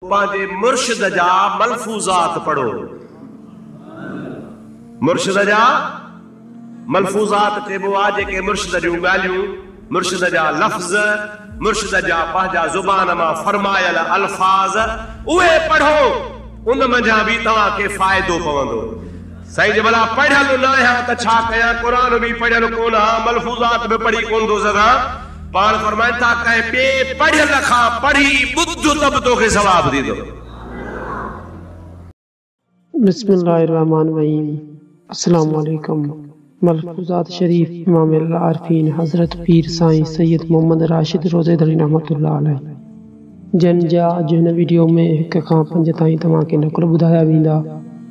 पांजे मुर्शिद जा मलफूजात पढ़ो। मुर्शिद जा मलफूजात चइबो आहे जेके मुर्शिद जूं ॻाल्हियूं, मुर्शिद जा लफ़्ज़, मुर्शिद जा पंहिंजा ज़ुबान मां फरमायल अल्फाज़ उहे पढ़ो। उन मंझां बि तव्हांखे फ़ाइदो पवंदो। साईं जे भला पढ़ियल न आहियां त छा कयां? क़ुरान बि पढ़ियल कोन हा, मलफूजात बि पढ़ी कोन थो सघां। पाण फरमाइनि था कंहिं ॿिए पढ़ियल खां पढ़ी ॿुध त बि तोखे सवाबु ॾींदो। बिस्मिल्लाहिर्रहमानिर्रहीम। अस्सलामु अलैकुम। मलफूजात शरीफ इमाम आरिफीन हज़रत पीर साईं सैयद मोहम्मद राशिद रोज़ेदरी रहमतुल्लाह अलैह जन जा अॼु हिन वीडियो में 1 खां 5 ताईं तव्हांखे नक़ुल ॿुधाया वेंदा।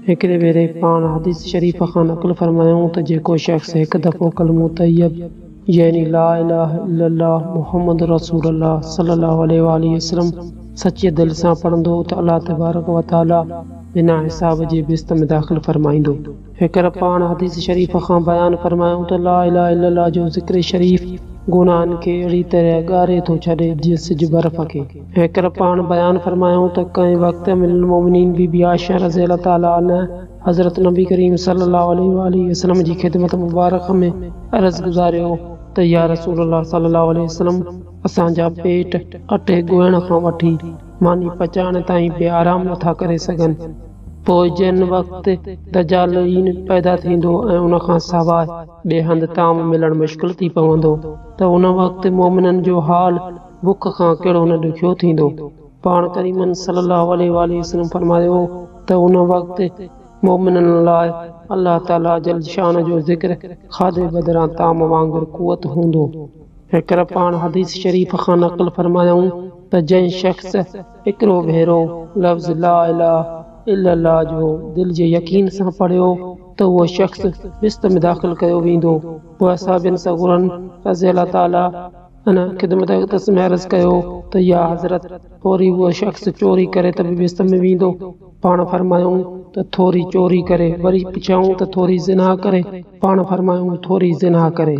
हिकिड़े भेरे पाण हदीस शरीफ़ खां नक़ुल फरमायूं त जेको शख़्स हिकु दफ़ो कलमो तैयब यानी ला इलाहा इल्लल्लाह मुहम्मद रसूलुल्लाह सल्लल्लाहु अलैहि वसल्लम सच्चे दिल सां पढ़ंदो त अल्लाह तबारक व तआला बिना हिसाब जे बिस्त में दाख़िल फरमाईंदो। हिकर पाण हदीस शरीफ़ खां बयान फरमायूं त ला इलाहा इल्लल्लाह जो ज़िक्र शरीफ़ गुनाहनि खे अहिड़ी तरह ॻारे थो छॾे जीअं सिज बर्फ़ खे। हिकर पाण बयान फरमायूं त कंहिं वक़्त मिलल मोमिनीन बीबी आयशा रज़ी अल्लाह ताला अन्हा हज़रत नबी करीम सल्लल्लाहु अलैहि वसल्लम जी ख़िदमत मुबारक में अर्ज़ गुज़ारियो त या रसूलल्लाह सल्लल्लाहु अलैहि वसल्लम असांजा पेट अटे ॻोहण खां वठी मानी पचाइण ताईं बे आराम नथा करे सघनि। पोइ जिन वक़्त दजालीन पैदा थींदो ऐं उन खां सवाइ ॿिए हंधि ताम मिलणु मुश्किल थी पवंदो त उन वक़्त मोमिननि जो हाल बुख खां कहिड़ो न ॾुखियो थींदो। पाण करीमन सल्लल्लाहु अलैहि वसल्लम फरमायो त उन वक़्त मोमिननि लाइ अल्लाह ताला जल शान जो ज़िक्र खाधे बदिरां ताम वांगुरु कुवत हूंदो। हिकर पाण हदीस शरीफ़ खां नक़ल फरमायूं त जंहिं शख़्स हिकिड़ो भेरो लफ़्ज़ ला इलाहा इल्लल्लाह जो दिल जे यकीन सां पढ़ियो त उहो शख़्स बिस्त में दाख़िल कयो वेंदो। पोइ असाबिन सगुरन रज़ी अल्लाह ताला अन ख़िदमत अक़दस में अर्ज़ कयो त या हज़रत थोरी उहो शख़्स चोरी करे त बि बिस्त में वेंदो। पाण फरमायूं त थोरी चोरी करे, वरी पुछऊं त थोरी ज़िना करे, पाण फरमायूं थोरी ज़िना करे।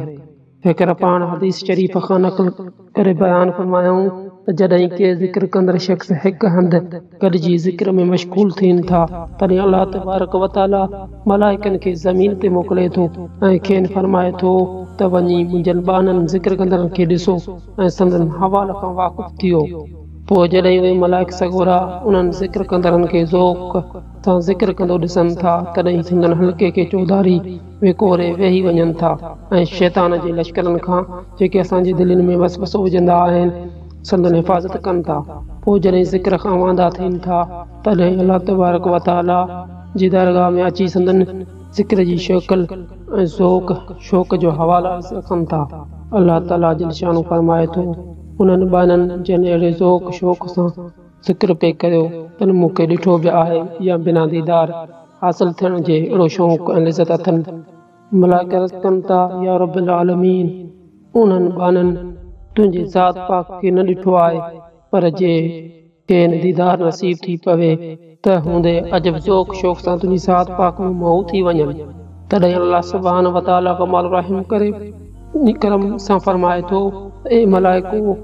हिकर पाण हदीस शरीफ़ खां नक़ल करे बयान फरमायूं त जॾहिं के ज़िक्र कंदड़ शख़्स हिकु हंधि गॾिजी ज़िक्र में मशगूल थियनि था तॾहिं अल्लाह तबारक व तआला मलाइकनि खे ज़मीन ते मोकिले थो ऐं खेनि फरमाए थो त वञी मुंहिंजनि ॿाननि ज़िक्र कंदड़नि खे ॾिसो ऐं संदन हवाल खां वाक़ुफ़ थियो। पोइ जॾहिं उहे मलाइक सगोरा उन्हनि ज़िक्र कंदड़नि खे ज़ौक़ सां ज़िक्र कंदो ॾिसनि था तॾहिं संदन हल्के खे चौधारी विकोरे वेही वञनि था ऐं शैतान जे लश्करनि खां जेके असांजी दिलनि में वसवसो विझंदा आहिनि संदन हिफ़ाज़त कनि था। पोइ जॾहिं ज़िक्र खां वांदा थियनि था तॾहिं अल्लाह तबारक व तआला जी दरगाह में अची संदन ज़िक्र जी शक्ल ऐं ज़ौक़ शौक़ जो हवाला रखनि था। अल्लाह ताला जल शान फरमाए थो उन्हनि ॿाननि जिन अहिड़े ज़ौक़ शौक़ सां ज़िक्र पे कयो तन मूंखे ॾिठो बि आहे या बिना दीदार हासिल थियण जे अहिड़ो शौक़ ऐं लिज़त अथनि। मलाइक अर्ज़ कनि था या रब्बिल आलमीन उन्हनि ॿाननि तुंहिंजी ज़ात पाक खे न ॾिठो आहे, पर जे खेनि दीदार नसीब थी पवे त हूंदे अजब ज़ौक़ शौक़ सां तुंहिंजी ज़ात पाक में मोह थी वञनि। तॾहिं अल्लाह सुब्हान व तआला कमाल रहम करे करम सां फरमाए थो ए मलाइको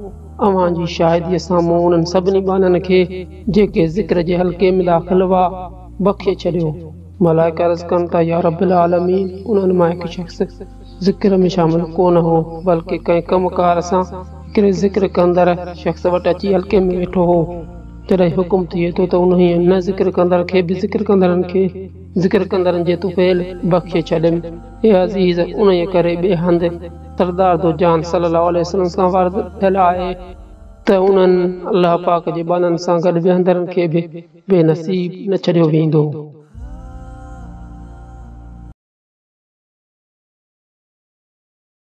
अव्हां जी शाहिदीअ साम्हूं उन्हनि सभिनी ॿाननि खे जेके ज़िक्र जे हल्के में दाख़िल हुआ बख़्शे छॾियो। मलाइक अर्ज़ कनि था या रब्बिल आलमीन उन्हनि मां हिकु शख़्स ज़िक्र में शामिल कोन हो बल्कि कंहिं कमकार सां हिकिड़े ज़िक्र कंदड़ शख़्स वटि अची हल्के में वेठो हो। जॾहिं हुकुम थिए थो त उन न ज़िक्र कंदड़ खे बि ज़िक्र कंदड़नि खे ज़िक्र कंदड़नि जे तुफ़ैल बख़्शे छॾनि। हे अज़ीज़ उन करे ॿिए हंधि सरदार दो जान सल्लल्लाहु अलैहि वसल्लम सां वारद थियल आहे त उन्हनि अल्लाह पाक जे ॿाननि सां गॾु विहंदड़नि खे बि बेनसीब न छॾियो वेंदो।